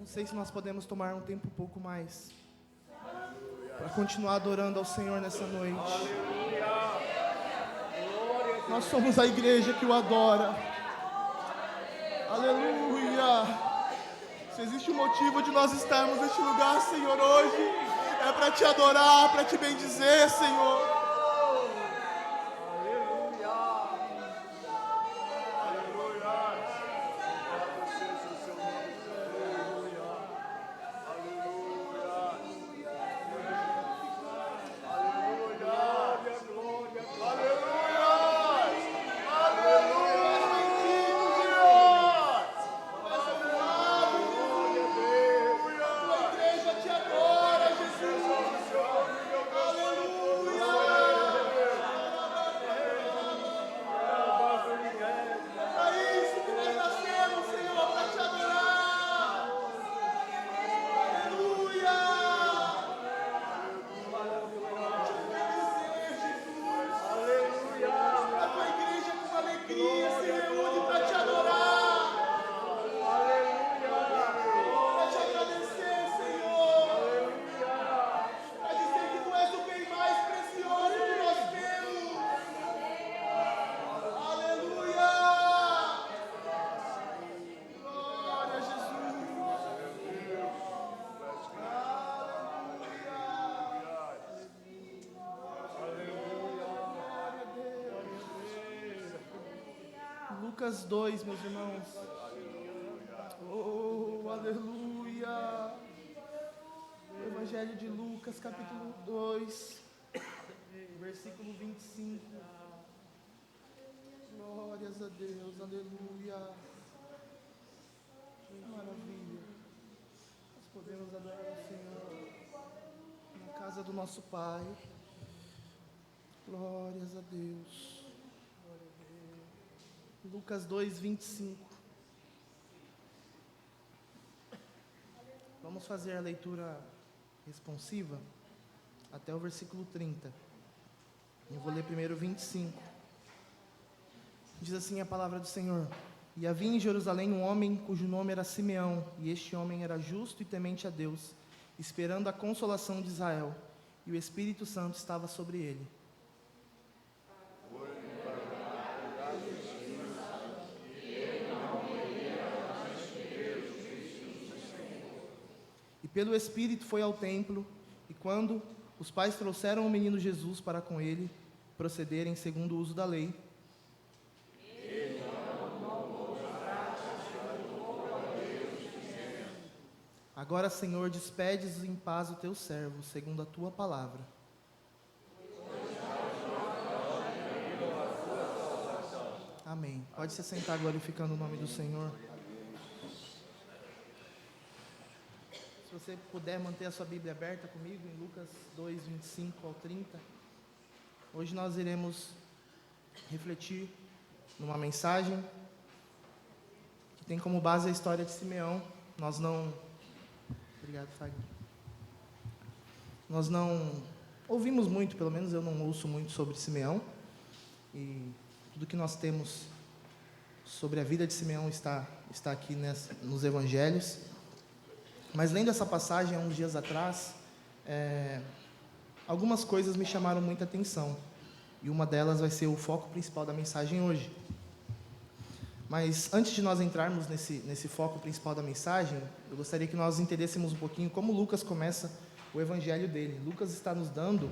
sei se nós podemos tomar um tempo um pouco mais para continuar adorando ao Senhor nessa noite. Nós somos a igreja que o adora. Aleluia. Se existe um motivo de nós estarmos neste lugar, Senhor, hoje, é para te adorar, para te bendizer, Senhor. Lucas 2, meus irmãos. Oh, aleluia. O Evangelho de Lucas, capítulo 2, versículo 25. Glórias a Deus, aleluia. Que maravilha. Nós podemos adorar o Senhor na casa do nosso Pai. Glórias a Deus. Lucas 2, 25. Vamos fazer a leitura responsiva até o versículo 30. Eu vou ler primeiro o 25. Diz assim a palavra do Senhor: E havia em Jerusalém um homem cujo nome era Simeão, e este homem era justo e temente a Deus, esperando a consolação de Israel, e o Espírito Santo estava sobre ele. E pelo Espírito foi ao templo, e quando os pais trouxeram o menino Jesus para com ele procederem segundo o uso da lei, agora, Senhor, despedes em paz o teu servo, segundo a tua palavra. Amém. Pode se sentar glorificando o nome do Senhor. Se você puder manter a sua Bíblia aberta comigo em Lucas 2, 25 ao 30. Hoje nós iremos refletir numa mensagem que tem como base a história de Simeão. Obrigado, Fagner. Nós não ouvimos muito, pelo menos eu não ouço muito sobre Simeão. E tudo que nós temos sobre a vida de Simeão está aqui nos Evangelhos. Mas lendo essa passagem há uns dias atrás, algumas coisas me chamaram muita atenção. E uma delas vai ser o foco principal da mensagem hoje. Mas antes de nós entrarmos nesse foco principal da mensagem, eu gostaria que nós entendêssemos um pouquinho como Lucas começa o evangelho dele. Lucas está nos dando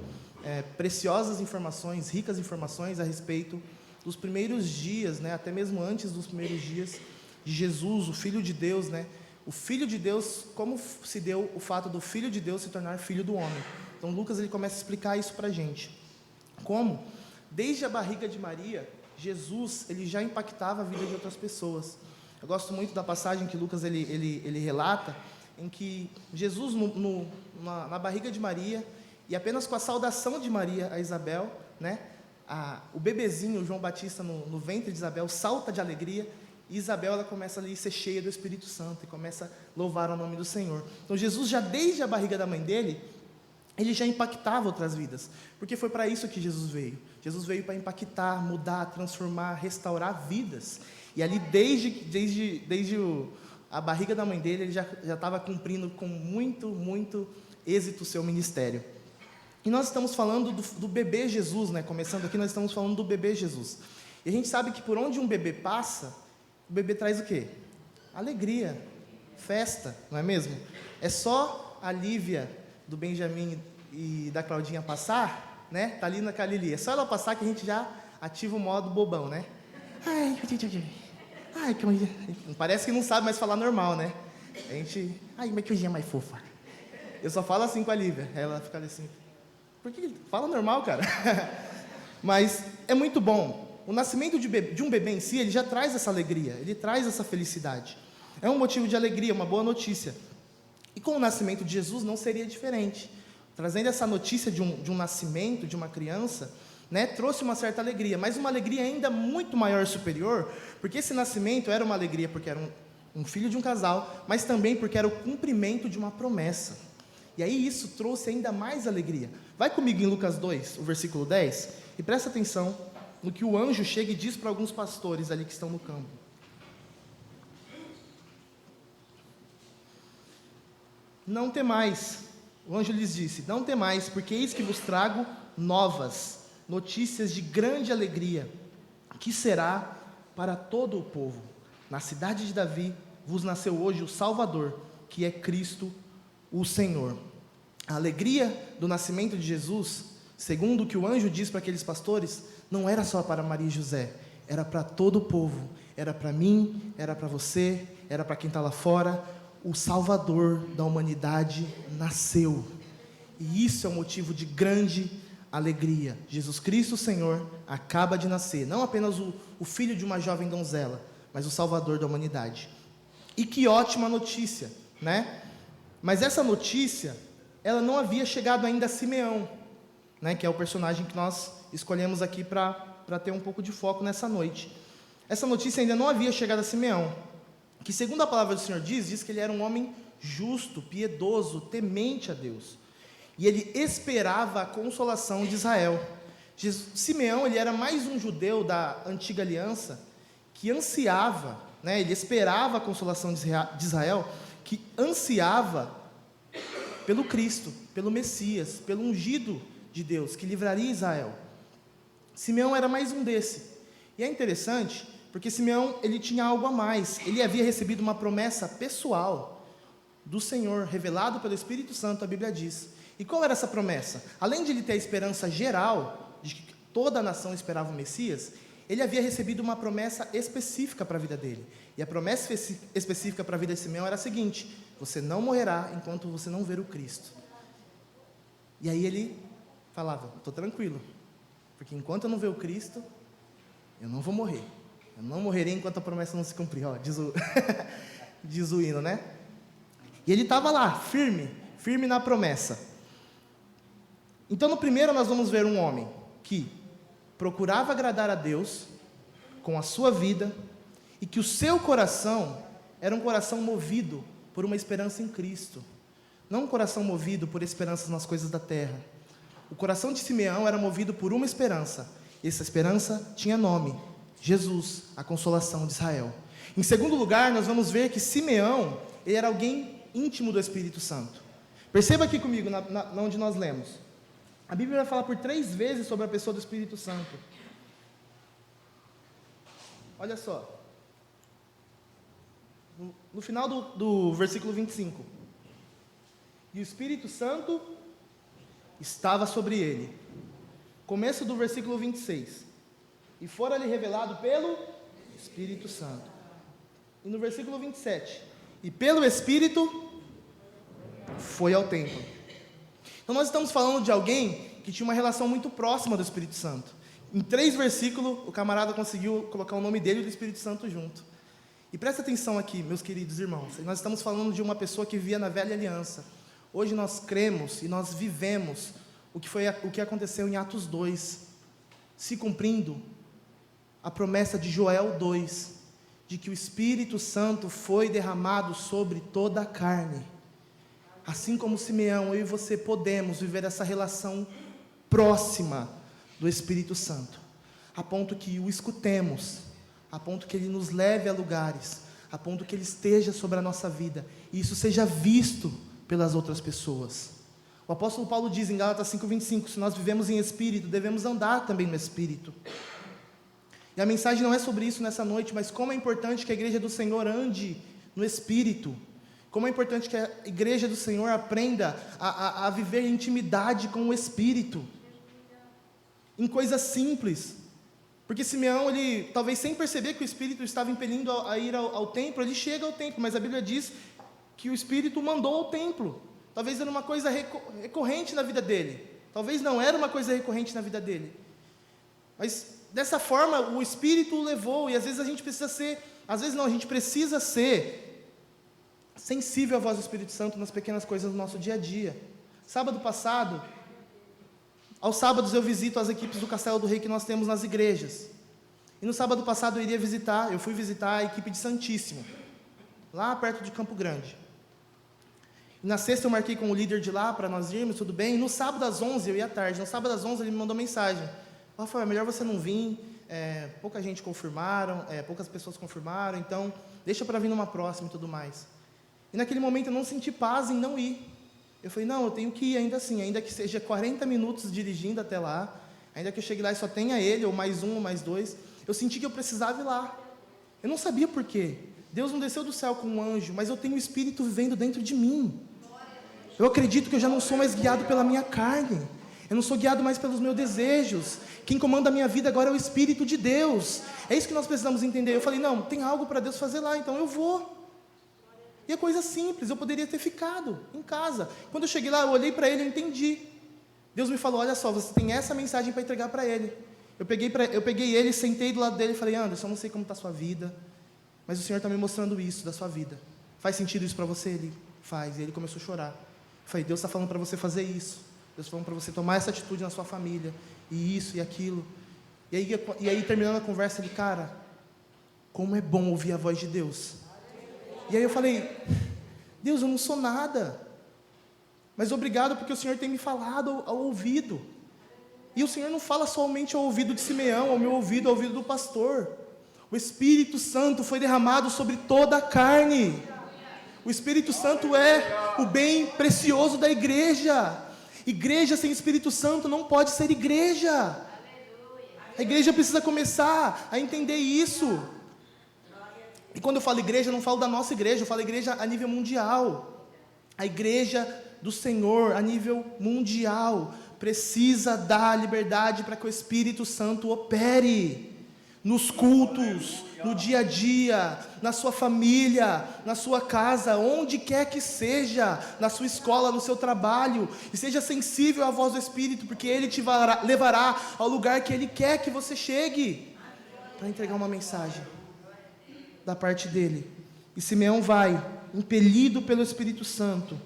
preciosas informações, ricas informações a respeito dos primeiros dias, até mesmo antes dos primeiros dias de Jesus, o Filho de Deus, O Filho de Deus, como se deu o fato do Filho de Deus se tornar Filho do homem. Então Lucas ele começa a explicar isso para a gente. Como, desde a barriga de Maria, Jesus ele já impactava a vida de outras pessoas. Eu gosto muito da passagem que Lucas ele relata, em que Jesus na barriga de Maria, e apenas com a saudação de Maria a Isabel, o bebezinho, João Batista, no ventre de Isabel, salta de alegria. E Isabel ela começa ali a ser cheia do Espírito Santo e começa a louvar o nome do Senhor. Então Jesus já desde a barriga da mãe dele, ele já impactava outras vidas, porque foi para isso que Jesus veio. Jesus veio para impactar, mudar, transformar, restaurar vidas. E ali desde a barriga da mãe dele, ele já estava cumprindo com muito êxito o seu ministério. E nós estamos falando do bebê Jesus, né? Começando aqui, nós estamos falando do bebê Jesus. E a gente sabe que por onde um bebê passa, o bebê traz o quê? Alegria, festa, não é mesmo? É só a Lívia, do Benjamin e da Claudinha passar, né? Tá ali na Calili. É só ela passar que a gente já ativa o modo bobão, né? Ai, parece que não sabe mais falar normal, né? A gente, ai, mas que hoje é mais fofa. Eu só falo assim com a Lívia. Ela fica assim, por que fala normal, cara? Mas é muito bom. O nascimento de um bebê em si, ele já traz essa alegria, ele traz essa felicidade. É um motivo de alegria, uma boa notícia. E com o nascimento de Jesus não seria diferente. Trazendo essa notícia de um nascimento, de uma criança, né, trouxe uma certa alegria, mas uma alegria ainda muito maior e superior, porque esse nascimento era uma alegria porque era um filho de um casal, mas também porque era o cumprimento de uma promessa. E aí isso trouxe ainda mais alegria. Vai comigo em Lucas 2, o versículo 10, e presta atenção no que o anjo chega e diz para alguns pastores ali que estão no campo. Não temais, o anjo lhes disse, não temais, porque eis que vos trago novas, notícias de grande alegria, que será para todo o povo. Na cidade de Davi vos nasceu hoje o Salvador, que é Cristo o Senhor. A alegria do nascimento de Jesus, segundo o que o anjo diz para aqueles pastores, não era só para Maria e José, era para todo o povo, era para mim, era para você, era para quem está lá fora. O Salvador da humanidade nasceu, e isso é um motivo de grande alegria. Jesus Cristo, o Senhor, acaba de nascer, não apenas o filho de uma jovem donzela, mas o Salvador da humanidade. E que ótima notícia, né? Mas essa notícia, ela não havia chegado ainda a Simeão, né, que é o personagem que nós escolhemos aqui para ter um pouco de foco nessa noite. Essa notícia ainda não havia chegado a Simeão, que segundo a palavra do Senhor diz que ele era um homem justo, piedoso, temente a Deus. E ele esperava a consolação de Israel. Simeão, ele era mais um judeu da antiga aliança, que ansiava, né, ele esperava a consolação de Israel, que ansiava pelo Cristo, pelo Messias, pelo ungido de Deus, que livraria Israel. Simeão era mais um desse. E é interessante, porque Simeão, ele tinha algo a mais. Ele havia recebido uma promessa pessoal do Senhor, revelado pelo Espírito Santo, a Bíblia diz. E qual era essa promessa? Além de ele ter a esperança geral, de que toda a nação esperava o Messias, ele havia recebido uma promessa específica para a vida dele. E a promessa específica para a vida de Simeão era a seguinte: você não morrerá enquanto você não ver o Cristo. E aí ele falava, estou tranquilo, porque enquanto eu não ver o Cristo, eu não vou morrer. Eu não morrerei enquanto a promessa não se cumprir. Ó, diz o hino, né? E ele estava lá, firme na promessa. Então, no primeiro nós vamos ver um homem que procurava agradar a Deus com a sua vida e que o seu coração era um coração movido por uma esperança em Cristo, não um coração movido por esperanças nas coisas da terra. O coração de Simeão era movido por uma esperança, e essa esperança tinha nome: Jesus, a consolação de Israel. Em segundo lugar, nós vamos ver que Simeão, ele era alguém íntimo do Espírito Santo. Perceba aqui comigo, onde nós lemos. A Bíblia vai falar por 3 vezes sobre a pessoa do Espírito Santo. Olha só. No final do versículo 25. E o Espírito Santo estava sobre ele. Começo do versículo 26. E fora-lhe revelado pelo Espírito Santo. E no versículo 27. E pelo Espírito foi ao templo. Então nós estamos falando de alguém que tinha uma relação muito próxima do Espírito Santo. Em 3 versículos, o camarada conseguiu colocar o nome dele e do Espírito Santo junto. E presta atenção aqui, meus queridos irmãos. Nós estamos falando de uma pessoa que vivia na velha aliança. Hoje nós cremos e nós vivemos o que aconteceu em Atos 2, se cumprindo a promessa de Joel 2, de que o Espírito Santo foi derramado sobre toda a carne. Assim como Simeão, eu e você podemos viver essa relação próxima do Espírito Santo, a ponto que o escutemos, a ponto que ele nos leve a lugares, a ponto que Ele esteja sobre a nossa vida, e isso seja visto pelas outras pessoas. O apóstolo Paulo diz em Gálatas 5:25, se nós vivemos em Espírito, devemos andar também no Espírito. E a mensagem não é sobre isso nessa noite, mas como é importante que a igreja do Senhor ande no Espírito, como é importante que a igreja do Senhor aprenda a viver em intimidade com o Espírito, em coisas simples. Porque Simeão, ele, talvez sem perceber que o Espírito estava impelindo a ir ao templo, ele chega ao templo, mas a Bíblia diz que o Espírito mandou ao templo. Talvez era uma coisa recorrente na vida dele, talvez não era uma coisa recorrente na vida dele, mas dessa forma o Espírito o levou, e às vezes a gente precisa ser, às vezes não, a gente precisa ser sensível à voz do Espírito Santo nas pequenas coisas do nosso dia a dia. Sábado passado, aos sábados eu visito as equipes do Castelo do Rei que nós temos nas igrejas, e no sábado passado eu fui visitar a equipe de Santíssimo, lá perto de Campo Grande. Na sexta eu marquei com o líder de lá, para nós irmos, tudo bem. No sábado às 11, eu ia à tarde, no sábado às 11 ele me mandou mensagem: Rafael, é melhor você não vir, pouca gente confirmaram, poucas pessoas confirmaram, então deixa para vir numa próxima e tudo mais. E naquele momento eu não senti paz em não ir. Eu falei, não, eu tenho que ir ainda assim, ainda que seja 40 minutos dirigindo até lá, ainda que eu chegue lá e só tenha ele, ou mais um, ou mais dois, eu senti que eu precisava ir lá. Eu não sabia por quê. Deus não desceu do céu com um anjo, mas eu tenho o Espírito vivendo dentro de mim. Eu acredito que eu já não sou mais guiado pela minha carne, eu não sou guiado mais pelos meus desejos. Quem comanda a minha vida agora é o Espírito de Deus. É isso que nós precisamos entender. Eu falei, não, tem algo para Deus fazer lá, então eu vou. E é coisa simples, eu poderia ter ficado em casa. Quando eu cheguei lá, eu olhei para ele e entendi. Deus me falou, olha só, você tem essa mensagem para entregar para ele. Eu peguei ele, sentei do lado dele e falei, Anderson, eu não sei como está a sua vida, mas o Senhor está me mostrando isso da sua vida. Faz sentido isso para você? Ele faz. E ele começou a chorar. Eu falei, Deus está falando para você fazer isso. Deus está falando para você tomar essa atitude na sua família. E isso e aquilo. E aí terminando a conversa, ele, cara, como é bom ouvir a voz de Deus. E aí eu falei, Deus, eu não sou nada, mas obrigado porque o Senhor tem me falado ao ouvido. E o Senhor não fala somente ao ouvido de Simeão, ao meu ouvido, ao ouvido do pastor. O Espírito Santo foi derramado sobre toda a carne. O Espírito Santo é o bem precioso da igreja. Igreja sem Espírito Santo não pode ser igreja. A igreja precisa começar a entender isso. E quando eu falo igreja, eu não falo da nossa igreja, eu falo igreja a nível mundial. A igreja do Senhor a nível mundial precisa dar liberdade para que o Espírito Santo opere nos cultos, no dia a dia, na sua família, na sua casa, onde quer que seja, na sua escola, no seu trabalho, e seja sensível à voz do Espírito, porque Ele te levará ao lugar que Ele quer que você chegue, para entregar uma mensagem da parte dEle. E Simeão vai, impelido pelo Espírito Santo,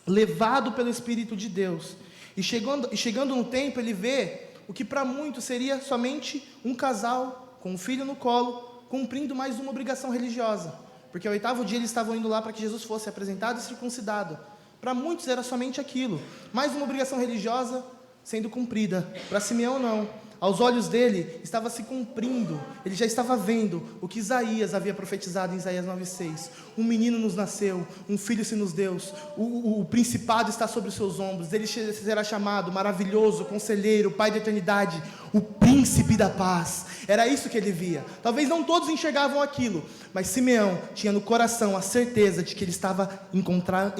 levado pelo Espírito de Deus, e chegando no templo, ele vê o que para muitos seria somente um casal com um filho no colo, cumprindo mais uma obrigação religiosa, porque ao 8º dia eles estavam indo lá para que Jesus fosse apresentado e circuncidado. Para muitos era somente aquilo, mais uma obrigação religiosa sendo cumprida. Para Simeão não, aos olhos dele estava se cumprindo, ele já estava vendo o que Isaías havia profetizado em Isaías 9,6, um menino nos nasceu, um filho se nos deu, o principado está sobre os seus ombros, ele será chamado maravilhoso, conselheiro, pai da eternidade, o príncipe da paz. Era isso que ele via. Talvez não todos enxergavam aquilo, mas Simeão tinha no coração a certeza de que ele estava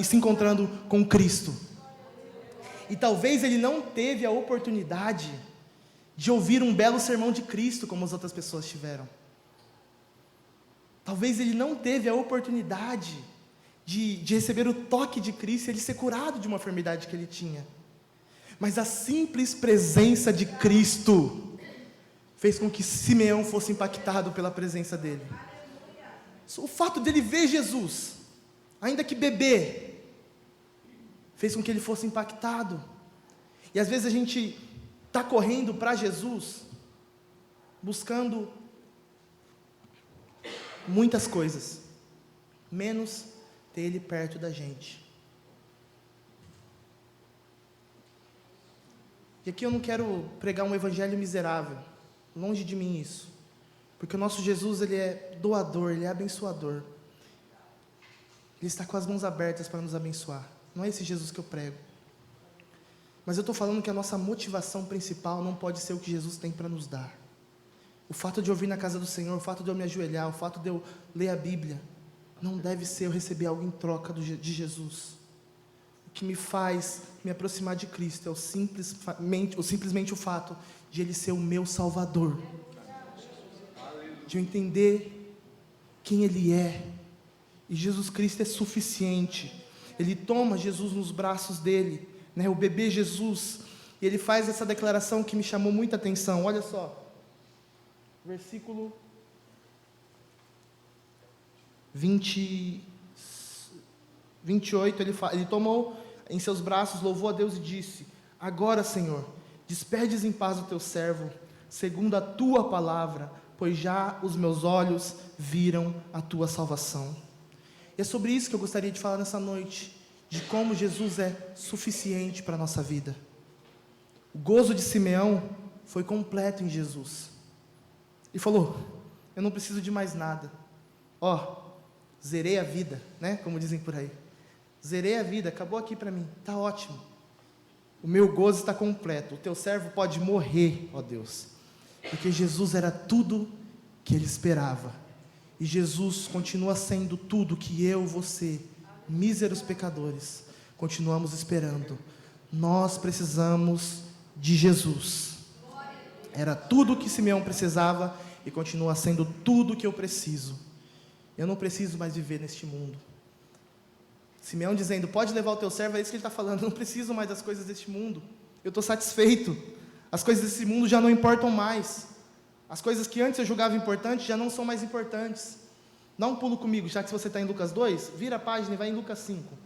se encontrando com Cristo. E talvez ele não teve a oportunidade de ouvir um belo sermão de Cristo como as outras pessoas tiveram. Talvez ele não teve a oportunidade de receber o toque de Cristo e ele ser curado de uma enfermidade que ele tinha. Mas a simples presença de Cristo fez com que Simeão fosse impactado pela presença dele. O fato dele ver Jesus, ainda que bebê, fez com que ele fosse impactado. E às vezes a gente está correndo para Jesus, buscando muitas coisas, menos ter Ele perto da gente. E aqui eu não quero pregar um evangelho miserável, longe de mim isso, Porque o nosso Jesus, ele é doador, ele é abençoador. Ele está com as mãos abertas para nos abençoar. Não é esse Jesus que eu prego. Mas eu estou falando que a nossa motivação principal não pode ser o que Jesus tem para nos dar. O fato de eu vir na casa do Senhor, o fato de eu me ajoelhar, o fato de eu ler a Bíblia, não deve ser eu receber algo em troca de Jesus. O que me faz me aproximar de Cristo é simplesmente o fato de Ele ser o meu Salvador. De eu entender quem Ele é. E Jesus Cristo é suficiente. Ele toma Jesus nos braços dele, né, o bebê Jesus, e ele faz essa declaração que me chamou muita atenção. Olha só, versículo 28, ele tomou em seus braços, louvou a Deus e disse: agora, Senhor, despedes em paz o teu servo, segundo a tua palavra, pois já os meus olhos viram a tua salvação. E é sobre isso que eu gostaria de falar nessa noite, de como Jesus é suficiente para a nossa vida. O gozo de Simeão foi completo em Jesus. Ele falou: eu não preciso de mais nada. Zerei a vida, né? Como dizem por aí. Zerei a vida, acabou aqui para mim, está ótimo. O meu gozo está completo. O teu servo pode morrer, ó Deus. Porque Jesus era tudo que ele esperava. E Jesus continua sendo tudo que eu, você, míseros pecadores, continuamos esperando. Nós precisamos de Jesus. Era tudo que Simeão precisava e continua sendo tudo que eu preciso. Eu não preciso mais viver neste mundo. Simeão dizendo: pode levar o teu servo, é isso que ele está falando. Eu não preciso mais das coisas deste mundo. Eu estou satisfeito. As coisas desse mundo já não importam mais. As coisas que antes eu julgava importantes já não são mais importantes. Dá um pulo comigo, já que você está em Lucas 2, vira a página e vai em Lucas 5.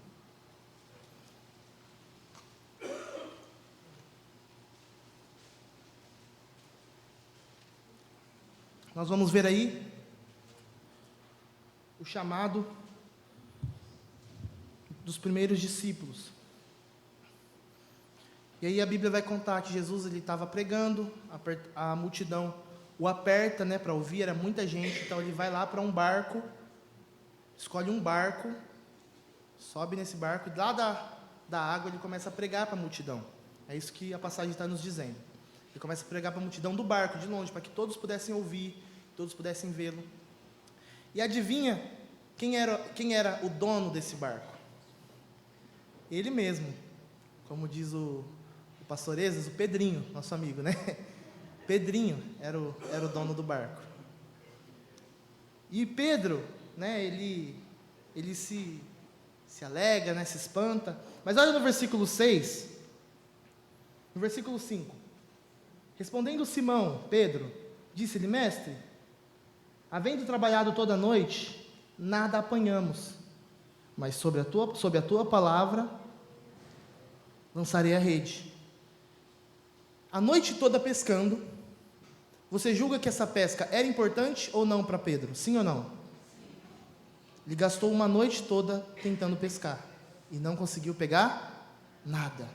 Nós vamos ver aí o chamado dos primeiros discípulos. E aí a Bíblia vai contar que Jesus estava pregando, a multidão o aperta, né, para ouvir, era muita gente, então ele vai lá para um barco, escolhe um barco, sobe nesse barco, e lá da água ele começa a pregar para a multidão. É isso que a passagem está nos dizendo. Ele começa a pregar para a multidão do barco, de longe, para que todos pudessem ouvir, todos pudessem vê-lo. E adivinha quem era o dono desse barco? Ele mesmo, como diz o pastor Ezas, o Pedrinho, nosso amigo, né? Pedrinho era o dono do barco. E Pedro, né, ele se alegra, né, se espanta. Mas olha no versículo 6, no versículo 5. Respondendo Simão, Pedro, disse-lhe: mestre, havendo trabalhado toda a noite, nada apanhamos, mas sob a tua palavra lançarei a rede. A noite toda pescando. Você julga que essa pesca era importante ou não para Pedro? Sim ou não? Ele gastou uma noite toda tentando pescar e não conseguiu pegar nada.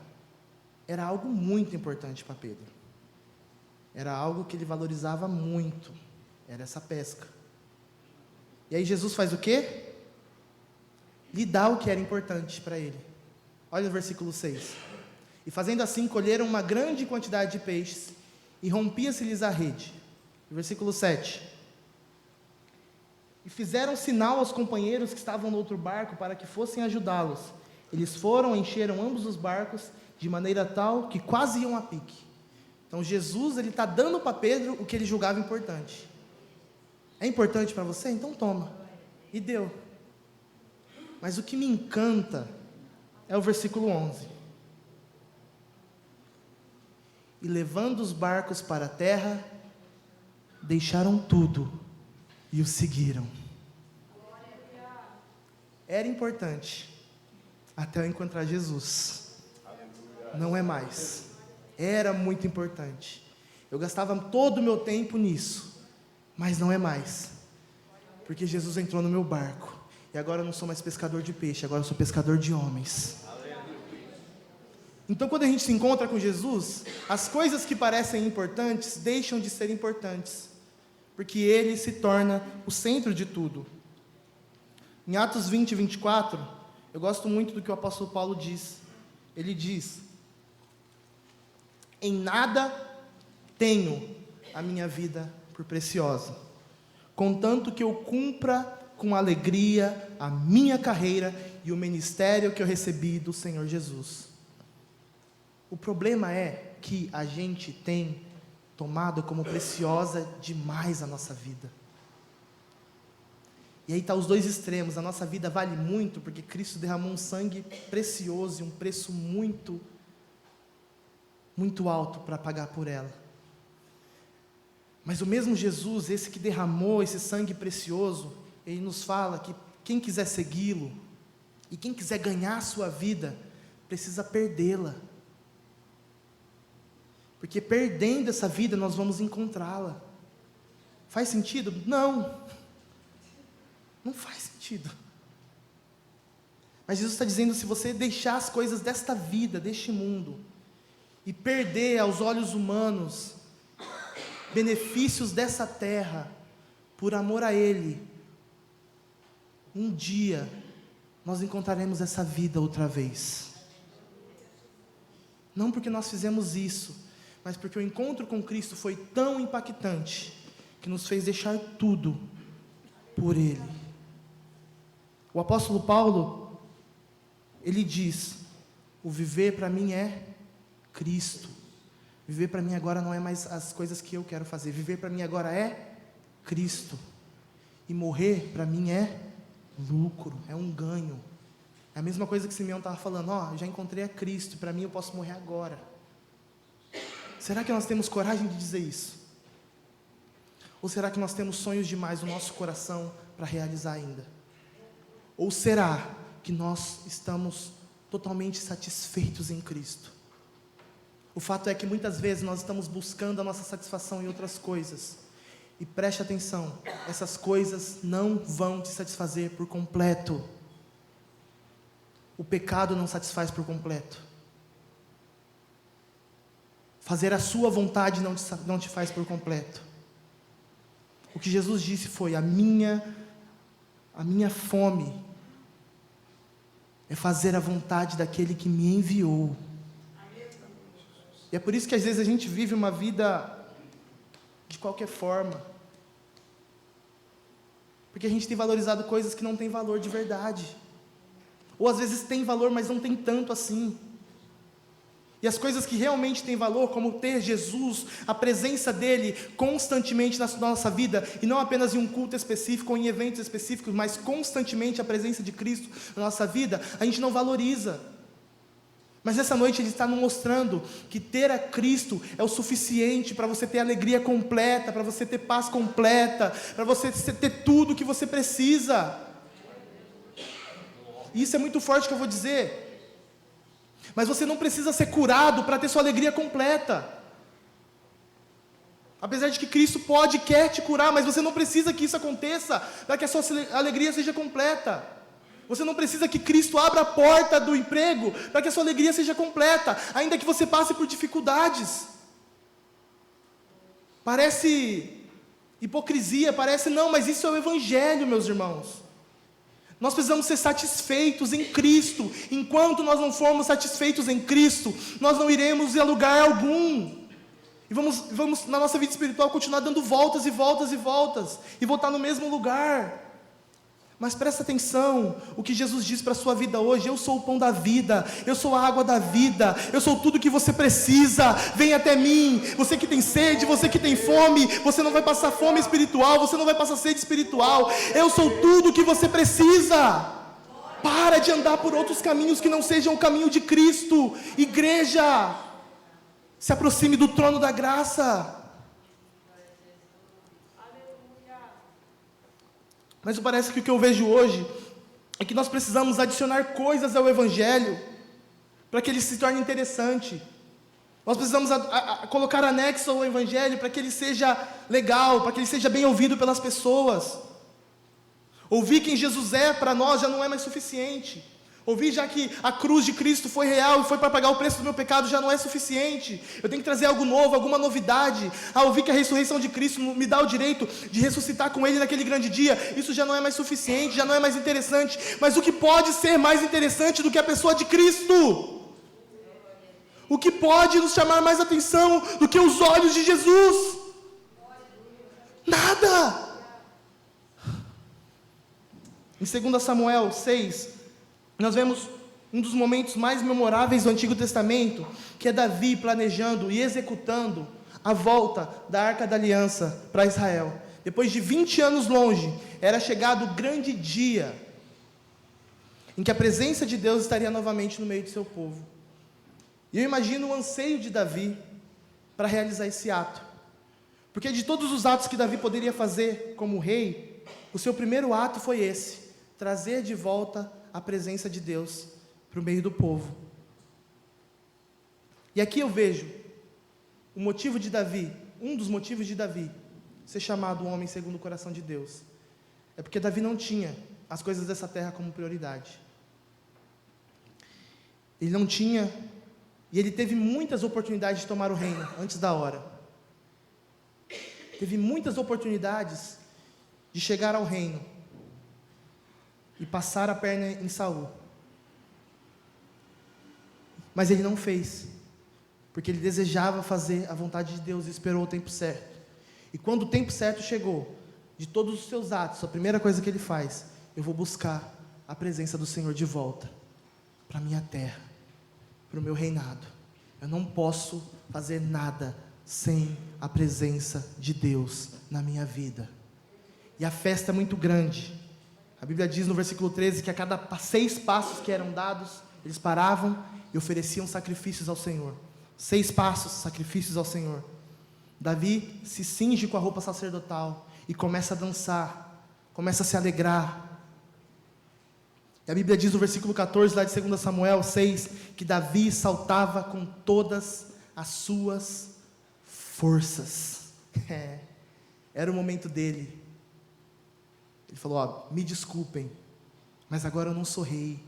Era algo muito importante para Pedro. Era algo que ele valorizava muito. Era essa pesca. E aí Jesus faz o quê? Lhe dá o que era importante para ele. Olha o versículo 6. E fazendo assim, colheram uma grande quantidade de peixes, e rompia-se-lhes a rede. Versículo 7. E fizeram sinal aos companheiros que estavam no outro barco, para que fossem ajudá-los. Eles foram, encheram ambos os barcos, de maneira tal que quase iam a pique. Então Jesus, ele está dando para Pedro o que ele julgava importante. É importante para você? Então toma. E deu. Mas o que me encanta é o versículo 11. E levando os barcos para a terra, deixaram tudo e o seguiram. Era importante até eu encontrar Jesus. Não é mais. Era muito importante. Eu gastava todo o meu tempo nisso, mas não é mais. Porque Jesus entrou no meu barco. E agora eu não sou mais pescador de peixe, agora eu sou pescador de homens. Então, quando a gente se encontra com Jesus, as coisas que parecem importantes deixam de ser importantes, porque Ele se torna o centro de tudo. Em Atos 20, 24, eu gosto muito do que o apóstolo Paulo diz. Ele diz: em nada tenho a minha vida por preciosa, contanto que eu cumpra com alegria a minha carreira e o ministério que eu recebi do Senhor Jesus. O problema é que a gente tem tomado como preciosa demais a nossa vida. E aí está os dois extremos. A nossa vida vale muito porque Cristo derramou um sangue precioso e um preço muito, muito alto para pagar por ela. Mas o mesmo Jesus, esse que derramou esse sangue precioso, Ele nos fala que quem quiser segui-lo e quem quiser ganhar a sua vida, precisa perdê-la. Porque perdendo essa vida, nós vamos encontrá-la. Faz sentido? Não. Não faz sentido. Mas Jesus está dizendo, se você deixar as coisas desta vida, deste mundo, e perder aos olhos humanos benefícios dessa terra, por amor a Ele, um dia nós encontraremos essa vida outra vez. Não porque nós fizemos isso, mas porque o encontro com Cristo foi tão impactante, que nos fez deixar tudo por Ele. O apóstolo Paulo, ele diz: o viver para mim é Cristo. Viver para mim agora não é mais as coisas que eu quero fazer. Viver para mim agora é Cristo. E morrer para mim é lucro, é um ganho. É a mesma coisa que Simeão estava falando: eu já encontrei a Cristo, para mim eu posso morrer agora. Será que nós temos coragem de dizer isso? Ou será que nós temos sonhos demais no nosso coração para realizar ainda? Ou será que nós estamos totalmente satisfeitos em Cristo? O fato é que muitas vezes nós estamos buscando a nossa satisfação em outras coisas. E preste atenção, essas coisas não vão te satisfazer por completo. O pecado não satisfaz por completo. Fazer a sua vontade não te faz por completo. O que Jesus disse foi: a minha fome é fazer a vontade daquele que me enviou. E é por isso que às vezes a gente vive uma vida de qualquer forma, porque a gente tem valorizado coisas que não têm valor de verdade, ou às vezes tem valor, mas não tem tanto assim. E as coisas que realmente têm valor, como ter Jesus, a presença dEle constantemente na nossa vida, e não apenas em um culto específico ou em eventos específicos, mas constantemente a presença de Cristo na nossa vida, a gente não valoriza. Mas essa noite Ele está nos mostrando que ter a Cristo é o suficiente para você ter alegria completa, para você ter paz completa, para você ter tudo o que você precisa. E isso é muito forte que eu vou dizer. Mas você não precisa ser curado para ter sua alegria completa. Apesar de que Cristo pode e quer te curar, mas você não precisa que isso aconteça para que a sua alegria seja completa. Você não precisa que Cristo abra a porta do emprego para que a sua alegria seja completa, ainda que você passe por dificuldades. Parece hipocrisia, parece não, mas isso é o Evangelho, meus irmãos. Nós precisamos ser satisfeitos em Cristo. Enquanto nós não formos satisfeitos em Cristo, nós não iremos a lugar algum. E vamos na nossa vida espiritual continuar dando voltas e voltas e voltas, e voltar no mesmo lugar. Mas presta atenção, o que Jesus diz para a sua vida hoje: eu sou o pão da vida, eu sou a água da vida, eu sou tudo que você precisa, vem até mim. Você que tem sede, você que tem fome, você não vai passar fome espiritual, você não vai passar sede espiritual, eu sou tudo que você precisa. Para de andar por outros caminhos que não sejam o caminho de Cristo. Igreja, se aproxime do trono da graça. Mas parece que o que eu vejo hoje é que nós precisamos adicionar coisas ao Evangelho para que ele se torne interessante. Nós precisamos colocar anexo ao Evangelho para que ele seja legal, para que ele seja bem ouvido pelas pessoas. Ouvir quem Jesus é para nós já não é mais suficiente. Ouvir já que a cruz de Cristo foi real e foi para pagar o preço do meu pecado já não é suficiente. Eu tenho que trazer algo novo, alguma novidade. A ouvir que a ressurreição de Cristo me dá o direito de ressuscitar com Ele naquele grande dia, isso já não é mais suficiente, já não é mais interessante. Mas o que pode ser mais interessante do que a pessoa de Cristo? O que pode nos chamar mais atenção do que os olhos de Jesus? Nada! Em 2 Samuel 6, nós vemos um dos momentos mais memoráveis do Antigo Testamento, que é Davi planejando e executando a volta da Arca da Aliança para Israel. Depois de 20 anos longe, era chegado o grande dia em que a presença de Deus estaria novamente no meio do seu povo. E eu imagino o anseio de Davi para realizar esse ato. Porque de todos os atos que Davi poderia fazer como rei, o seu primeiro ato foi esse: trazer de volta a presença de Deus para o meio do povo. E aqui eu vejo o motivo de Davi, um dos motivos de Davi ser chamado um homem segundo o coração de Deus, é porque Davi não tinha as coisas dessa terra como prioridade. Ele não tinha, e ele teve muitas oportunidades de tomar o reino antes da hora. Teve muitas oportunidades de chegar ao reino e passar a perna em Saul. Mas ele não fez, porque ele desejava fazer a vontade de Deus e esperou o tempo certo. E quando o tempo certo chegou, de todos os seus atos, a primeira coisa que ele faz: eu vou buscar a presença do Senhor de volta para a minha terra, para o meu reinado. Eu não posso fazer nada sem a presença de Deus na minha vida. E a festa é muito grande. A Bíblia diz no versículo 13 que a cada 6 passos que eram dados, eles paravam e ofereciam sacrifícios ao Senhor. 6 passos, sacrifícios ao Senhor. Davi se cinge com a roupa sacerdotal e começa a dançar, começa a se alegrar. E a Bíblia diz no versículo 14, lá de 2 Samuel 6, que Davi saltava com todas as suas forças. Era o momento dele. Ele falou: me desculpem, mas agora eu não sou rei,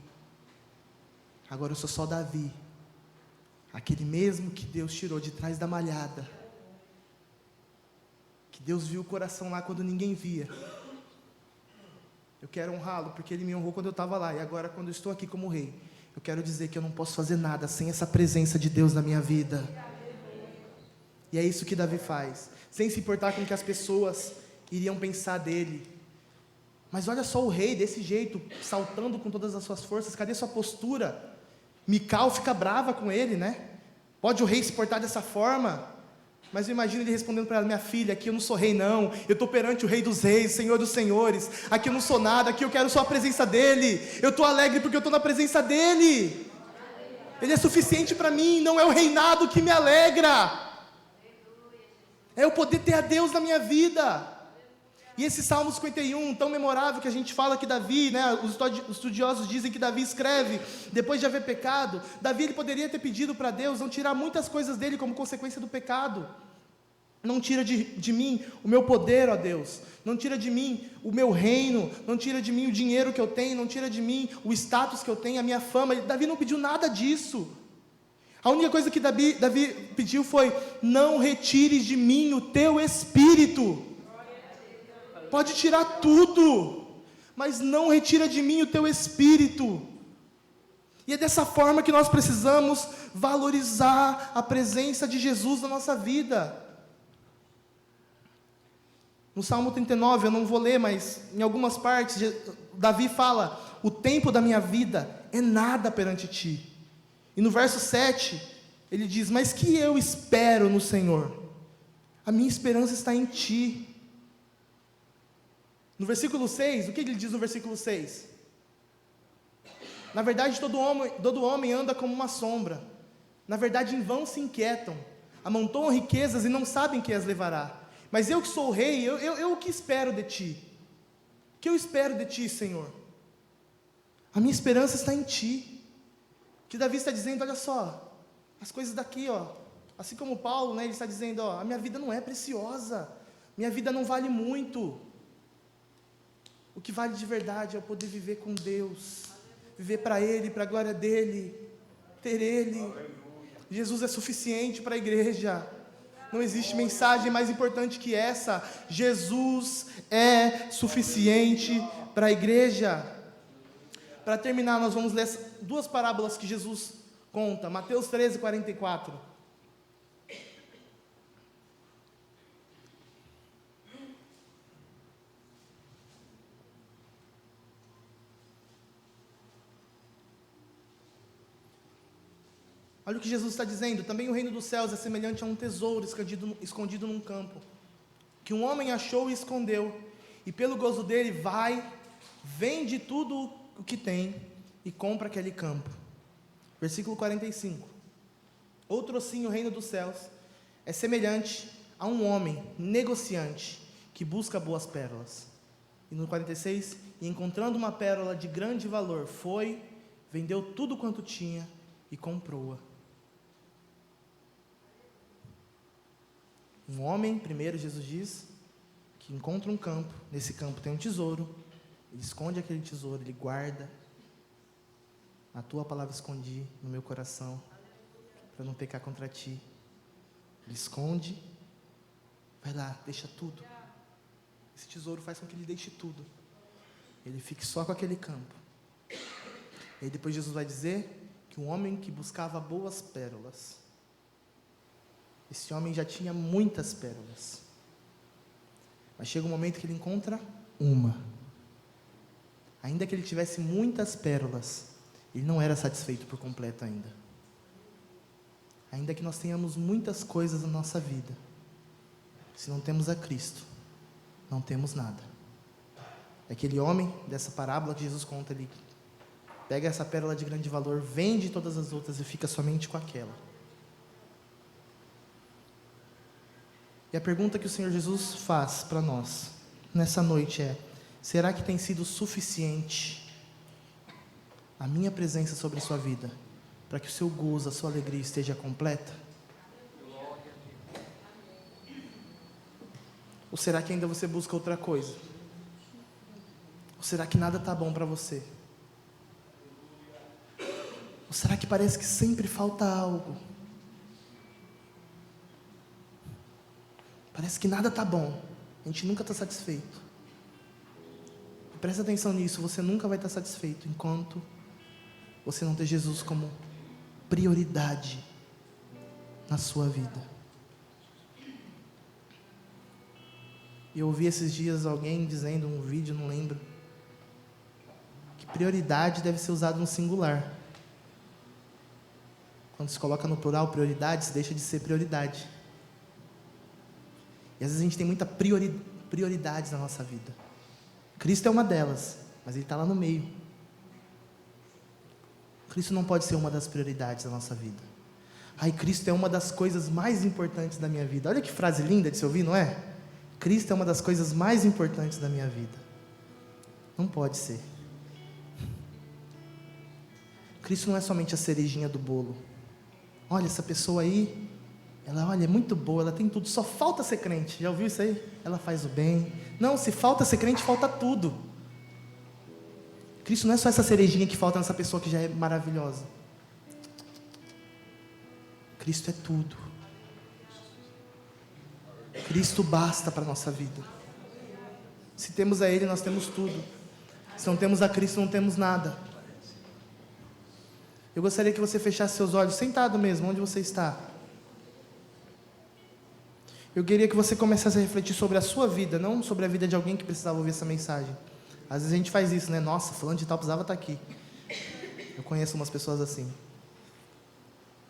agora eu sou só Davi, aquele mesmo que Deus tirou de trás da malhada, que Deus viu o coração lá quando ninguém via. Eu quero honrá-lo, porque ele me honrou quando eu estava lá, e agora quando eu estou aqui como rei, eu quero dizer que eu não posso fazer nada sem essa presença de Deus na minha vida. E é isso que Davi faz, sem se importar com o que as pessoas iriam pensar dele. Mas olha só o rei desse jeito, saltando com todas as suas forças. Cadê sua postura? Mical fica brava com ele, né? Pode o rei se portar dessa forma? Mas eu imagino ele respondendo para ela: minha filha, aqui eu não sou rei não, eu estou perante o rei dos reis, Senhor dos senhores, aqui eu não sou nada, aqui eu quero só a presença dele, eu estou alegre porque eu estou na presença dele, ele é suficiente para mim, não é o reinado que me alegra, é eu poder ter a Deus na minha vida. E esse Salmo 51, tão memorável, que a gente fala que Davi, né, os estudiosos dizem que Davi escreve depois de haver pecado. Davi, ele poderia ter pedido para Deus não tirar muitas coisas dele como consequência do pecado. Não tira de mim o meu poder, ó Deus, não tira de mim o meu reino, não tira de mim o dinheiro que eu tenho, não tira de mim o status que eu tenho, a minha fama. Davi não pediu nada disso. A única coisa que Davi pediu foi: não retires de mim o teu espírito. Pode tirar tudo, mas não retira de mim o teu espírito. E é dessa forma que nós precisamos valorizar a presença de Jesus na nossa vida. No Salmo 39, eu não vou ler, mas em algumas partes, Davi fala: o tempo da minha vida é nada perante ti. E no verso 7, ele diz: mas que eu espero no Senhor, a minha esperança está em ti. No versículo 6, o que ele diz no versículo 6? Na verdade, todo homem anda como uma sombra. Na verdade, em vão se inquietam. Amontoam riquezas e não sabem que as levará. Mas eu que sou o rei, eu o que espero de ti? O que eu espero de ti, Senhor? A minha esperança está em ti. Que Davi está dizendo: olha só, as coisas daqui, ó, assim como Paulo, né, ele está dizendo: ó, a minha vida não é preciosa, minha vida não vale muito. O que vale de verdade é eu poder viver com Deus, viver para Ele, para a glória dEle, ter Ele. Jesus é suficiente para a igreja. Não existe mensagem mais importante que essa. Jesus é suficiente para a igreja. Para terminar, nós vamos ler duas parábolas que Jesus conta. Mateus 13, 44. Olha o que Jesus está dizendo. Também o reino dos céus é semelhante a um tesouro escondido num campo, que um homem achou e escondeu, e pelo gozo dele vai, vende tudo o que tem e compra aquele campo. Versículo 45. Outro assim, o reino dos céus é semelhante a um homem negociante que busca boas pérolas. E no 46, e encontrando uma pérola de grande valor, foi, vendeu tudo quanto tinha e comprou-a. Um homem, primeiro Jesus diz, que encontra um campo, nesse campo tem um tesouro, ele esconde aquele tesouro, ele guarda. A tua palavra escondi no meu coração, para não pecar contra ti. Ele esconde, vai lá, deixa tudo. Esse tesouro faz com que ele deixe tudo. Ele fique só com aquele campo. E depois Jesus vai dizer que um homem que buscava boas pérolas, esse homem já tinha muitas pérolas, mas chega um momento que ele encontra uma. Ainda que ele tivesse muitas pérolas, ele não era satisfeito por completo ainda. Ainda que nós tenhamos muitas coisas na nossa vida, se não temos a Cristo, não temos nada. Aquele homem dessa parábola que Jesus conta ali, pega essa pérola de grande valor, vende todas as outras e fica somente com aquela. E a pergunta que o Senhor Jesus faz para nós nessa noite é: será que tem sido suficiente a minha presença sobre a sua vida para que o seu gozo, a sua alegria esteja completa? Ou será que ainda você busca outra coisa? Ou será que nada está bom para você? Ou será que parece que sempre falta algo? Parece que nada está bom, a gente nunca está satisfeito. Presta atenção nisso, você nunca vai estar satisfeito enquanto você não ter Jesus como prioridade na sua vida. Eu ouvi esses dias alguém dizendo num vídeo, não lembro, que prioridade deve ser usado no singular. Quando se coloca no plural, prioridades, deixa de ser prioridade. E às vezes a gente tem muita prioridades na nossa vida. Cristo é uma delas, mas Ele está lá no meio. Cristo não pode ser uma das prioridades da nossa vida. Ai, Cristo é uma das coisas mais importantes da minha vida. Olha que frase linda de se ouvir, não é? Cristo é uma das coisas mais importantes da minha vida. Não pode ser. Cristo não é somente a cerejinha do bolo. Olha, essa pessoa aí, ela, olha, é muito boa, ela tem tudo, só falta ser crente. Já ouviu isso aí? Ela faz o bem. Não, se falta ser crente, falta tudo. Cristo não é só essa cerejinha que falta nessa pessoa que já é maravilhosa. Cristo é tudo. Cristo basta para a nossa vida. Se temos a Ele, nós temos tudo. Se não temos a Cristo, não temos nada. Eu gostaria que você fechasse seus olhos, sentado mesmo, onde você está. Eu queria que você começasse a refletir sobre a sua vida, não sobre a vida de alguém que precisava ouvir essa mensagem. Às vezes a gente faz isso, né? Nossa, fulano de tal precisava estar aqui. Eu conheço umas pessoas assim.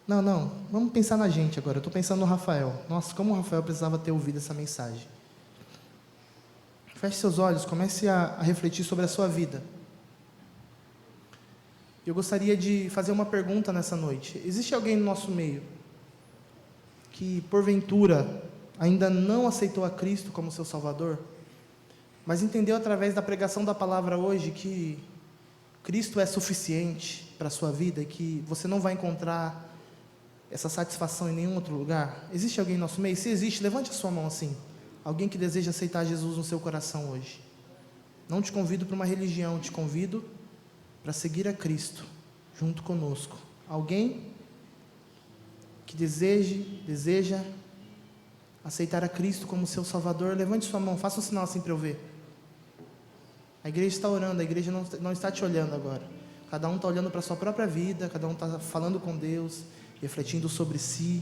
Não, vamos pensar na gente agora. Eu estou pensando no Rafael. Nossa, como o Rafael precisava ter ouvido essa mensagem. Feche seus olhos, comece a refletir sobre a sua vida. Eu gostaria de fazer uma pergunta nessa noite. Existe alguém no nosso meio que, porventura, ainda não aceitou a Cristo como seu Salvador, mas entendeu através da pregação da palavra hoje que Cristo é suficiente para a sua vida e que você não vai encontrar essa satisfação em nenhum outro lugar? Existe alguém no nosso meio? Se existe, levante a sua mão assim. Alguém que deseja aceitar Jesus no seu coração hoje. Não te convido para uma religião, te convido para seguir a Cristo junto conosco? Alguém que deseja aceitar a Cristo como seu Salvador? Levante sua mão, faça um sinal assim para eu ver. A igreja está orando, a igreja não está te olhando agora. Cada um está olhando para a sua própria vida, cada um está falando com Deus, refletindo sobre si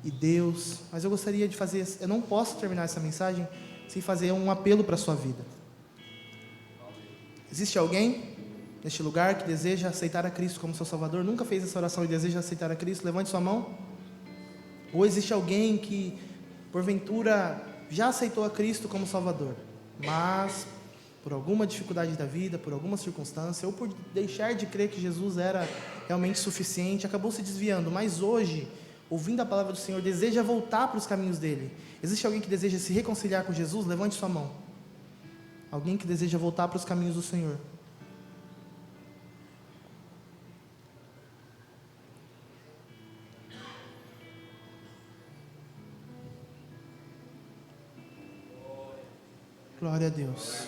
e Deus. Mas eu gostaria de fazer, eu não posso terminar essa mensagem sem fazer um apelo para a sua vida. Existe alguém neste lugar que deseja aceitar a Cristo como seu Salvador? Nunca fez essa oração e deseja aceitar a Cristo? Levante sua mão. Ou existe alguém que porventura já aceitou a Cristo como Salvador, mas por alguma dificuldade da vida, por alguma circunstância, ou por deixar de crer que Jesus era realmente suficiente, acabou se desviando, mas hoje, ouvindo a palavra do Senhor, deseja voltar para os caminhos dele? Existe alguém que deseja se reconciliar com Jesus? Levante sua mão. Alguém que deseja voltar para os caminhos do Senhor? Glória a Deus.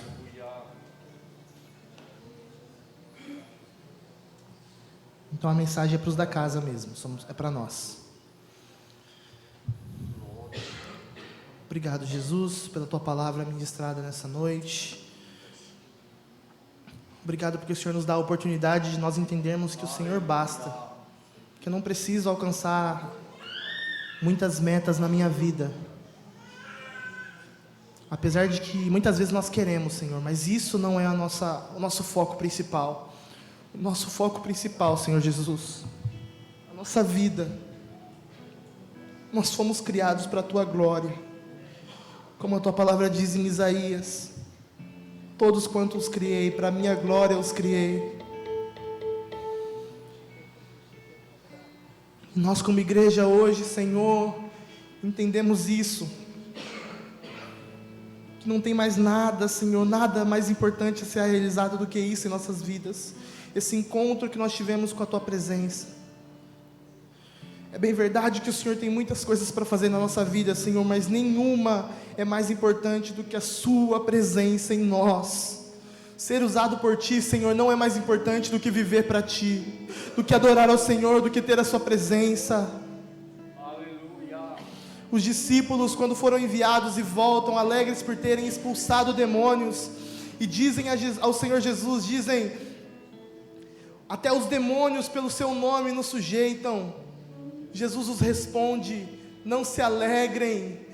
Então a mensagem é para os da casa mesmo, é para nós. Obrigado, Jesus, pela Tua palavra ministrada nessa noite. Obrigado porque o Senhor nos dá a oportunidade de nós entendermos que o Senhor basta, que eu não preciso alcançar muitas metas na minha vida, apesar de que muitas vezes nós queremos, Senhor, mas isso não é o nosso foco principal. O nosso foco principal, Senhor Jesus, a nossa vida, nós fomos criados para a Tua glória, como a Tua palavra diz em Isaías: todos quantos criei, para a minha glória os criei. E nós como igreja hoje, Senhor, entendemos isso, que não tem mais nada, Senhor, nada mais importante a ser realizado do que isso em nossas vidas. Esse encontro que nós tivemos com a Tua presença. É bem verdade que o Senhor tem muitas coisas para fazer na nossa vida, Senhor, mas nenhuma é mais importante do que a Sua presença em nós. Ser usado por Ti, Senhor, não é mais importante do que viver para Ti, do que adorar ao Senhor, do que ter a Sua presença. Aleluia. Os discípulos, quando foram enviados e voltam alegres por terem expulsado demônios, e dizem ao Senhor Jesus, dizem: até os demônios pelo Seu nome nos sujeitam. Jesus os responde: não se alegrem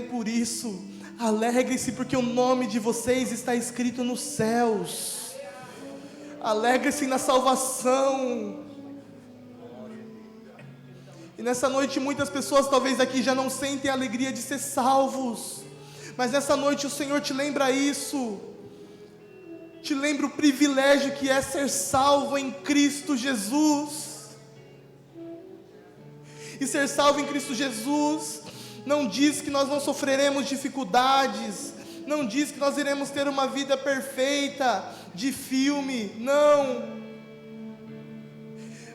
por isso, alegrem-se porque o nome de vocês está escrito nos céus, alegrem-se na salvação. E nessa noite muitas pessoas talvez aqui já não sentem a alegria de ser salvos, mas nessa noite o Senhor te lembra isso, te lembra o privilégio que é ser salvo em Cristo Jesus. E ser salvo em Cristo Jesus não diz que nós não sofreremos dificuldades, não diz que nós iremos ter uma vida perfeita de filme, não.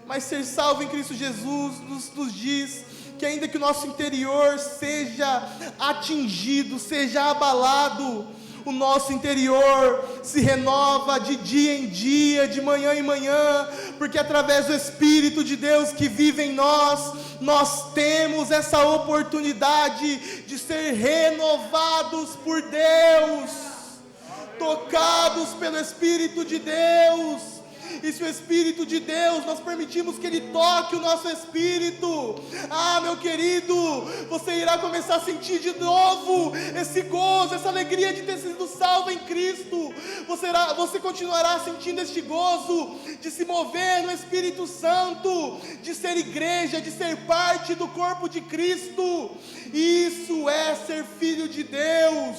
Mas ser salvo em Cristo Jesus nos diz que ainda que o nosso interior seja atingido, seja abalado, o nosso interior se renova de dia em dia, de manhã em manhã, porque através do Espírito de Deus que vive em nós temos essa oportunidade de ser renovados por Deus, tocados pelo Espírito de Deus. E se o Espírito de Deus, nós permitimos que Ele toque o nosso espírito, meu querido, você irá começar a sentir de novo esse gozo, essa alegria de ter sido salvo em Cristo. Você continuará sentindo este gozo de se mover no Espírito Santo, de ser igreja, de ser parte do corpo de Cristo. Isso é ser filho de Deus,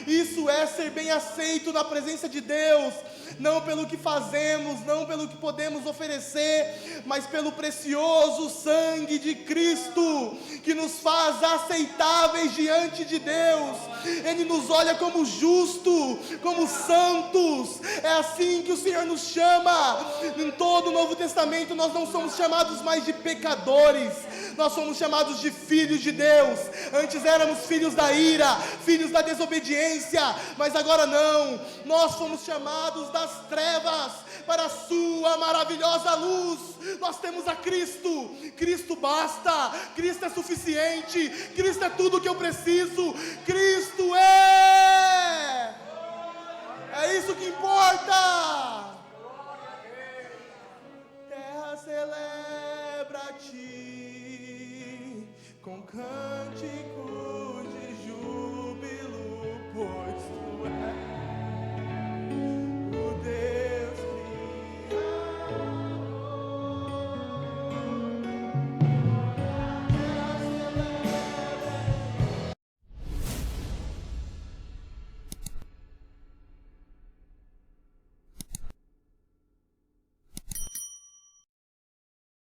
isso é ser bem aceito na presença de Deus, não pelo que fazemos, não pelo que podemos oferecer, mas pelo precioso sangue de Cristo, que nos faz aceitáveis diante de Deus. Ele nos olha como justo, como santos. É assim que o Senhor nos chama. Em todo o Novo Testamento nós não somos chamados mais de pecadores, nós somos chamados de filhos de Deus. Antes éramos filhos da ira, filhos da desobediência, existência, mas agora não. Nós fomos chamados das trevas para a sua maravilhosa luz. Nós temos a Cristo. Cristo basta, Cristo é suficiente, Cristo é tudo o que eu preciso. Cristo é isso que importa. Terra celebra-te com cântico de júbilo, pois